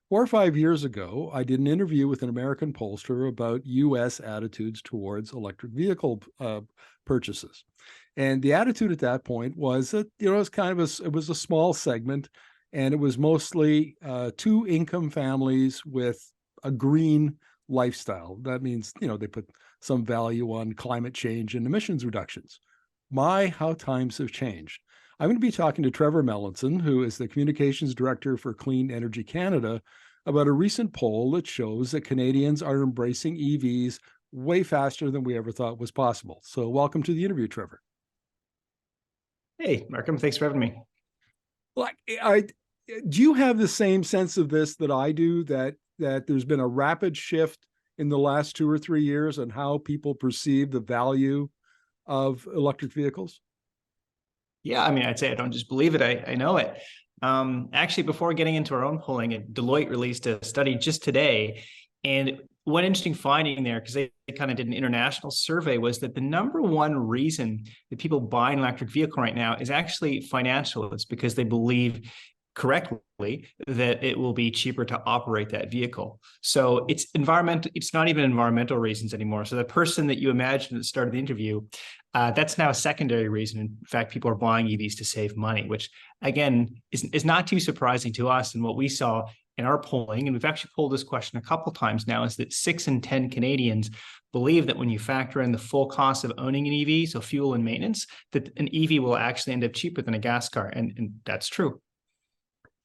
4 or 5 years ago, I did an interview with an American pollster about U.S. attitudes towards electric vehicle purchases. And the attitude at that point was that, it was it was a small segment, and it was mostly two income families with a green lifestyle. That means, they put some value on climate change and emissions reductions. My, how times have changed. I'm going to be talking to Trevor Melanson, who is the communications director for Clean Energy Canada, about a recent poll that shows that Canadians are embracing EVs way faster than we ever thought was possible. So welcome to the interview, Trevor. Hey, Markham, thanks for having me. Like, do you have the same sense of this that I do, that there's been a rapid shift in the last 2 or 3 years on how people perceive the value of electric vehicles? Yeah, I mean, I'd say I don't just believe it, I know it. Actually, before getting into our own polling, Deloitte released a study just today. And one interesting finding there, because they kind of did an international survey, was that the number one reason that people buy an electric vehicle right now is actually financial. It's because they believe correctly that it will be cheaper to operate that vehicle. So it's environmental. It's not even environmental reasons anymore. So the person that you imagined at the start of the interview, that's now a secondary reason. In fact, people are buying EVs to save money, which again is not too surprising to us. And what we saw in our polling, and we've actually polled this question a couple of times now, is that 6 in 10 Canadians believe that when you factor in the full cost of owning an EV, so fuel and maintenance, that an EV will actually end up cheaper than a gas car. And that's true.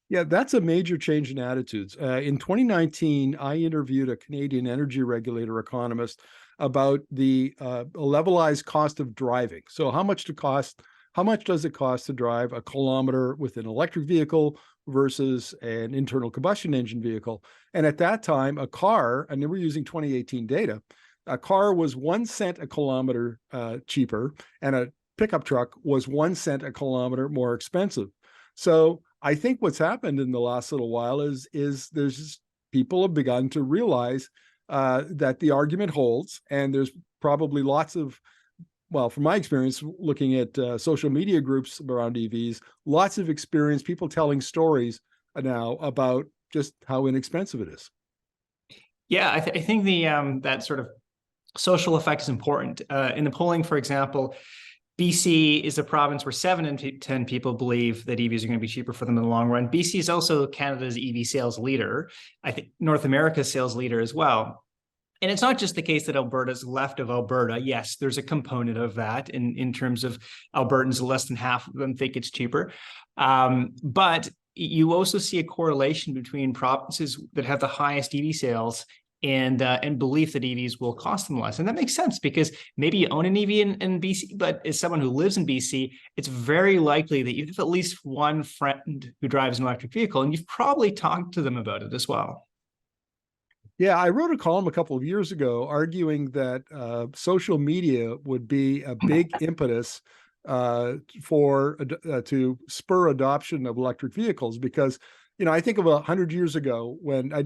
Yeah, that's a major change in attitudes. In 2019, I interviewed a Canadian energy regulator economist about the levelized cost of driving. So how much does it cost to drive a kilometer with an electric vehicle versus an internal combustion engine vehicle? And at that time, a car, and we're using 2018 data, a car was 1 cent a kilometer cheaper, and a pickup truck was 1 cent a kilometer more expensive. So I think what's happened in the last little while is people have begun to realize that the argument holds, and there's probably lots of, well, from my experience looking at social media groups around EVs, lots of experience, people telling stories now about just how inexpensive it is. Yeah, I think the that sort of social effect is important. In the polling, for example, BC is a province where 7 in 10 people believe that EVs are going to be cheaper for them in the long run. BC is also Canada's EV sales leader. I think North America's sales leader as well. And it's not just the case that Alberta's left of Alberta. Yes, there's a component of that in terms of Albertans, less than half of them think it's cheaper. But you also see a correlation between provinces that have the highest EV sales and belief that EVs will cost them less. And that makes sense, because maybe you own an EV in BC, but as someone who lives in BC, it's very likely that you have at least one friend who drives an electric vehicle, and you've probably talked to them about it as well. Yeah, I wrote a column a couple of years ago arguing that social media would be a big impetus to spur adoption of electric vehicles, because I think of 100 years ago when I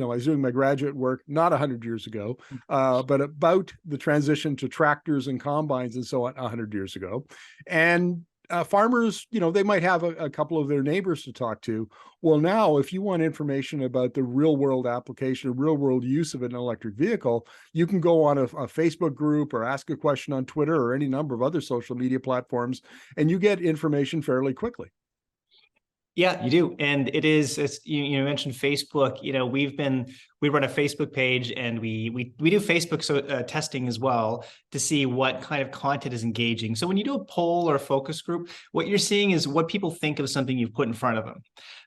was doing my graduate work, not 100 years ago, but about the transition to tractors and combines and so on 100 years ago. And farmers, they might have a couple of their neighbors to talk to. Well, now, if you want information about the real world application, real world use of an electric vehicle, you can go on a Facebook group or ask a question on Twitter or any number of other social media platforms, and you get information fairly quickly. Yeah, you do. And it is, as you mentioned Facebook, we run a Facebook page, and we do Facebook testing as well to see what kind of content is engaging. So when you do a poll or a focus group, what you're seeing is what people think of something you've put in front of them.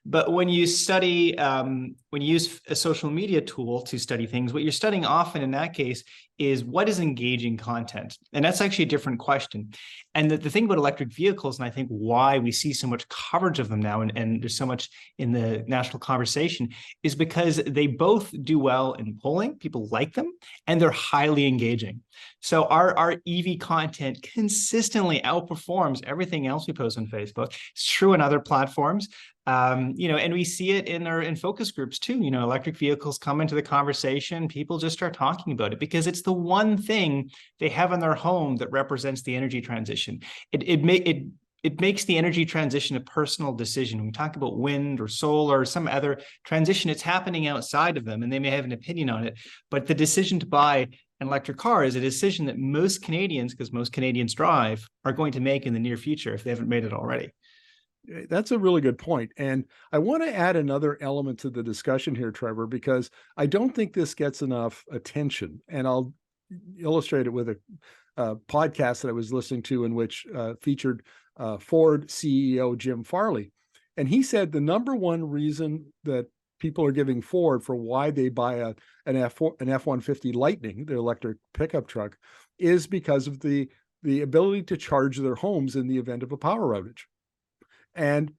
But when you study, when you use a social media tool to study things, what you're studying often in that case is what is engaging content. And that's actually a different question. And the thing about electric vehicles, and I think why we see so much coverage of them now, and there's so much in the national conversation, is because they both do well in polling. People like them, and they're highly engaging. So our EV content consistently outperforms everything else we post on Facebook. It's true in other platforms. And we see it in focus groups too. Electric vehicles come into the conversation. People just start talking about it because it's the one thing they have in their home that represents the energy transition. It it makes the energy transition a personal decision. When we talk about wind or solar or some other transition, it's happening outside of them, and they may have an opinion on it. But the decision to buy an electric car is a decision that most Canadians, because most Canadians drive, are going to make in the near future if they haven't made it already. That's a really good point. And I want to add another element to the discussion here, Trevor, because I don't think this gets enough attention. And I'll illustrate it with a podcast that I was listening to in which featured Ford CEO Jim Farley. And he said the number one reason that people are giving Ford for why they buy an F-150 Lightning, their electric pickup truck, is because of the ability to charge their homes in the event of a power outage. And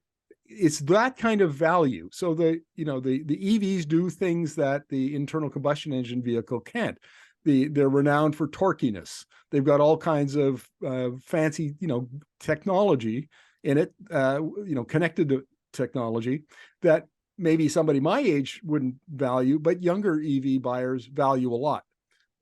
it's that kind of value. So the EVs do things that the internal combustion engine vehicle can't. They're renowned for torquiness. They've got all kinds of fancy, technology in it, connected to technology that maybe somebody my age wouldn't value, but younger EV buyers value a lot.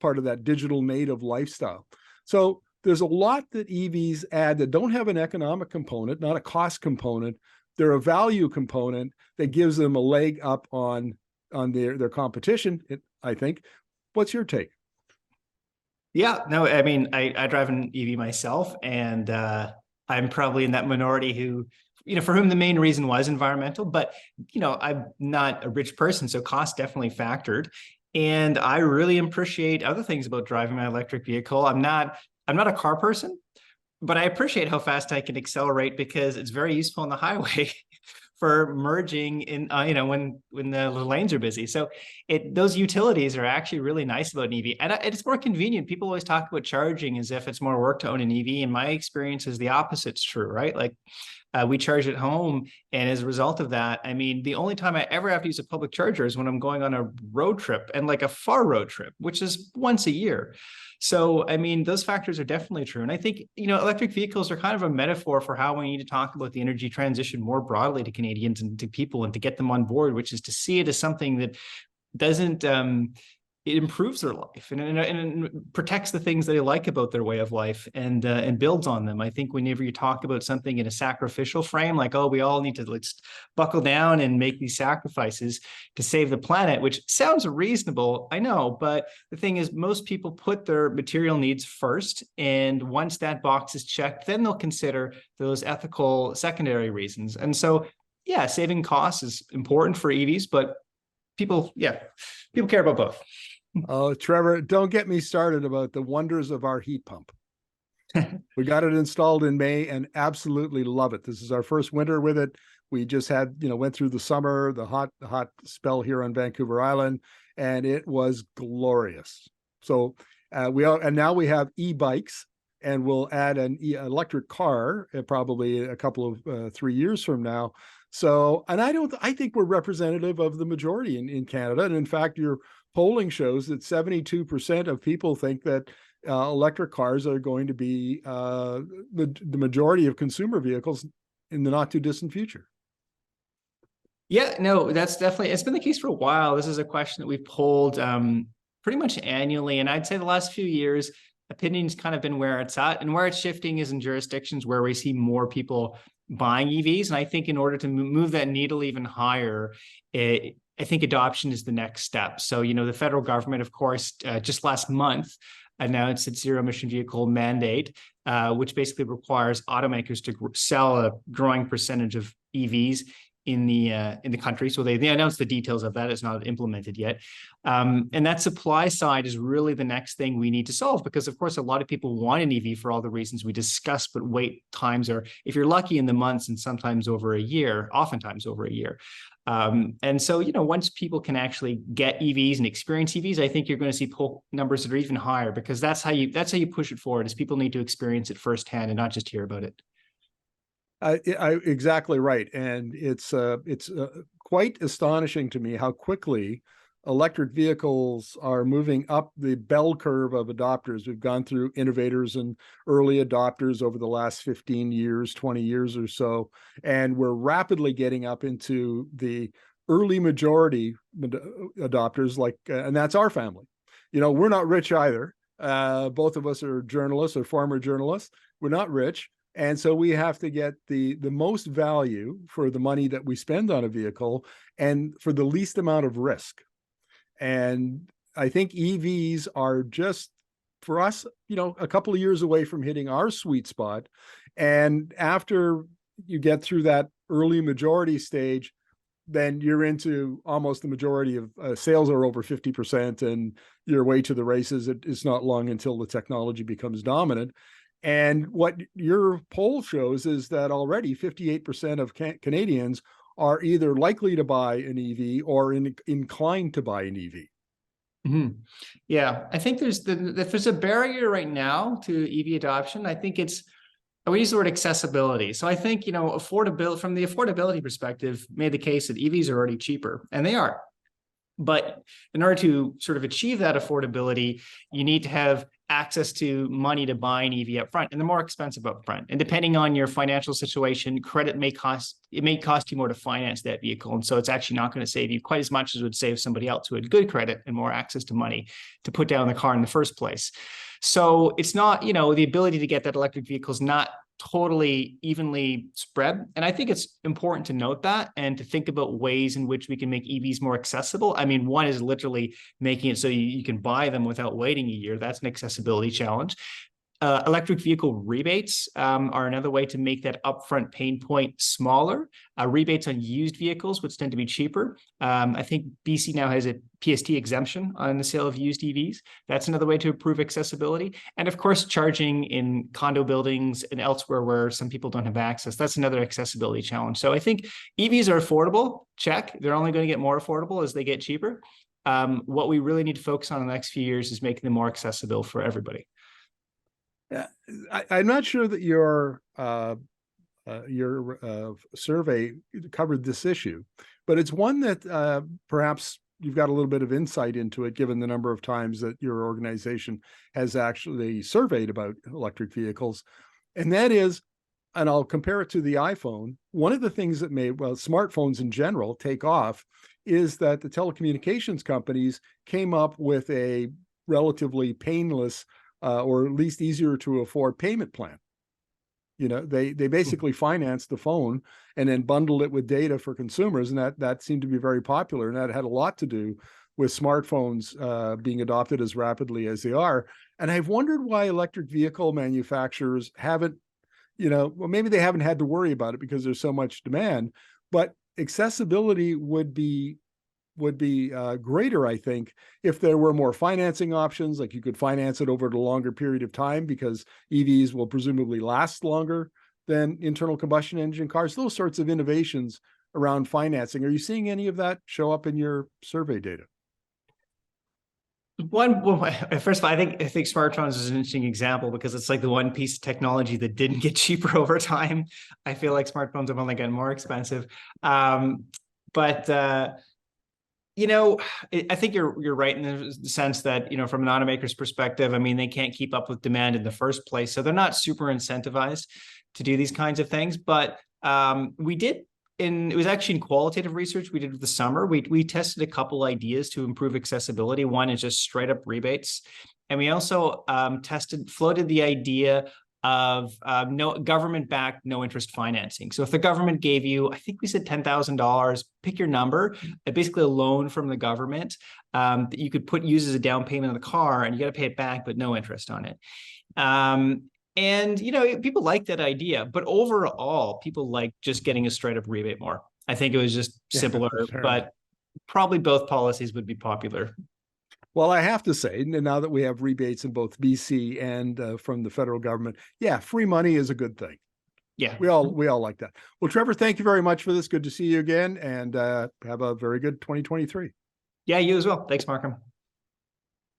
Part of that digital native lifestyle. So there's a lot that EVs add that don't have an economic component, not a cost component. They're a value component that gives them a leg up on their competition, I think. What's your take? Yeah, no, I mean, I drive an EV myself, and I'm probably in that minority who, for whom the main reason was environmental, but, I'm not a rich person, so cost definitely factored. And I really appreciate other things about driving my electric vehicle. I'm not a car person, but I appreciate how fast I can accelerate because it's very useful on the highway for merging in, when the lanes are busy. So those utilities are actually really nice about an EV, and it's more convenient. People always talk about charging as if it's more work to own an EV. And my experience is the opposite's true, right? Like we charge at home, and as a result of that, I mean, the only time I ever have to use a public charger is when I'm going on a road trip, and like a far road trip, which is once a year. So, I mean, those factors are definitely true. And I think, electric vehicles are kind of a metaphor for how we need to talk about the energy transition more broadly to Canadians and to people, and to get them on board, which is to see it as something that doesn't, it improves their life and protects the things that they like about their way of life, and builds on them. I think whenever you talk about something in a sacrificial frame, like, oh, we all need to, let's buckle down and make these sacrifices to save the planet, which sounds reasonable, I know, but the thing is, most people put their material needs first, and once that box is checked, then they'll consider those ethical secondary reasons. And so, yeah, saving costs is important for EVs, but people care about both. Oh, Trevor, don't get me started about the wonders of our heat pump. We got it installed in May and absolutely love it. This is our first winter with it. We just had, went through the summer, the hot spell here on Vancouver Island, and it was glorious. So now we have e-bikes, and we'll add an electric car probably a couple of 3 years from now. So, and I think we're representative of the majority in Canada. And in fact, your polling shows that 72% of people think that electric cars are going to be the majority of consumer vehicles in the not too distant future. Yeah, no, that's definitely, it's been the case for a while. This is a question that we've polled pretty much annually. And I'd say the last few years, opinion's kind of been where it's at, and where it's shifting is in jurisdictions where we see more people buying EVs. And I think in order to move that needle even higher, I think adoption is the next step. So, the federal government, of course, just last month announced its zero emission vehicle mandate, which basically requires automakers to sell a growing percentage of EVs in the country. So they announced the details of that. It's not implemented yet. And that supply side is really the next thing we need to solve, because of course, a lot of people want an EV for all the reasons we discussed, but wait times are, if you're lucky, in the months, and sometimes over a year, oftentimes over a year. And so, once people can actually get EVs and experience EVs, I think you're going to see poll numbers that are even higher, because that's how you push it forward, is people need to experience it firsthand and not just hear about it. Exactly right. And it's quite astonishing to me how quickly electric vehicles are moving up the bell curve of adopters. We've gone through innovators and early adopters over the last 15 years, 20 years or so, and we're rapidly getting up into the early majority adopters, and that's our family. We're not rich either. Both of us are journalists or former journalists. We're not rich. And so we have to get the most value for the money that we spend on a vehicle and for the least amount of risk. And I think EVs are just, for us, a couple of years away from hitting our sweet spot. And after you get through that early majority stage, then you're into almost the majority of sales are over 50%, and you're way to the races. It's not long until the technology becomes dominant. And what your poll shows is that already 58% of Canadians are either likely to buy an EV or inclined to buy an EV. Mm-hmm. Yeah, I think if there's a barrier right now to EV adoption, I think we use the word accessibility. So I think, affordability, from the affordability perspective, made the case that EVs are already cheaper, and they are. But in order to sort of achieve that affordability, you need to have access to money to buy an EV up front, and they're more expensive up front. And depending on your financial situation, credit may cost you more to finance that vehicle. And so it's actually not going to save you quite as much as it would save somebody else who had good credit and more access to money to put down the car in the first place. So it's not, the ability to get that electric vehicle is not totally evenly spread. And I think it's important to note that and to think about ways in which we can make EVs more accessible. I mean, one is literally making it so you can buy them without waiting a year. That's an accessibility challenge. Electric vehicle rebates are another way to make that upfront pain point smaller. Rebates on used vehicles, which tend to be cheaper. I think BC now has a PST exemption on the sale of used EVs. That's another way to improve accessibility. And of course, charging in condo buildings and elsewhere where some people don't have access. That's another accessibility challenge. So I think EVs are affordable. Check. They're only going to get more affordable as they get cheaper. What we really need to focus on in the next few years is making them more accessible for everybody. Yeah, I'm not sure that your survey covered this issue, but it's one that perhaps you've got a little bit of insight into it, given the number of times that your organization has actually surveyed about electric vehicles. And that is, and I'll compare it to the iPhone, one of the things that made, smartphones in general take off is that the telecommunications companies came up with a relatively painless or at least easier to afford payment plan. They basically financed the phone and then bundled it with data for consumers, and that seemed to be very popular. And that had a lot to do with smartphones being adopted as rapidly as they are. And I've wondered why electric vehicle manufacturers haven't, maybe they haven't had to worry about it because there's so much demand, but accessibility would be greater, I think, if there were more financing options, like you could finance it over a longer period of time because EVs will presumably last longer than internal combustion engine cars, those sorts of innovations around financing. Are you seeing any of that show up in your survey data? First of all, I think smartphones is an interesting example because it's like the one piece of technology that didn't get cheaper over time. I feel like smartphones have only gotten more expensive. I think you're right in the sense that, from an automaker's perspective, I mean, they can't keep up with demand in the first place. So they're not super incentivized to do these kinds of things. But it was actually in qualitative research we did with the summer. We tested a couple ideas to improve accessibility. One is just straight up rebates. And we also floated the idea of no government-backed, no-interest financing. So if the government gave you, I think we said $10,000, pick your number, basically a loan from the government that you could use as a down payment on the car, and you got to pay it back, but no interest on it. And people like that idea, but overall, people like just getting a straight-up rebate more. I think it was just simpler, but probably both policies would be popular. Well, I have to say, now that we have rebates in both BC and from the federal government, free money is a good thing. Yeah, we all like that. Well, Trevor, thank you very much for this. Good to see you again, and have a very good 2023. Yeah, you as well. Thanks, Markham.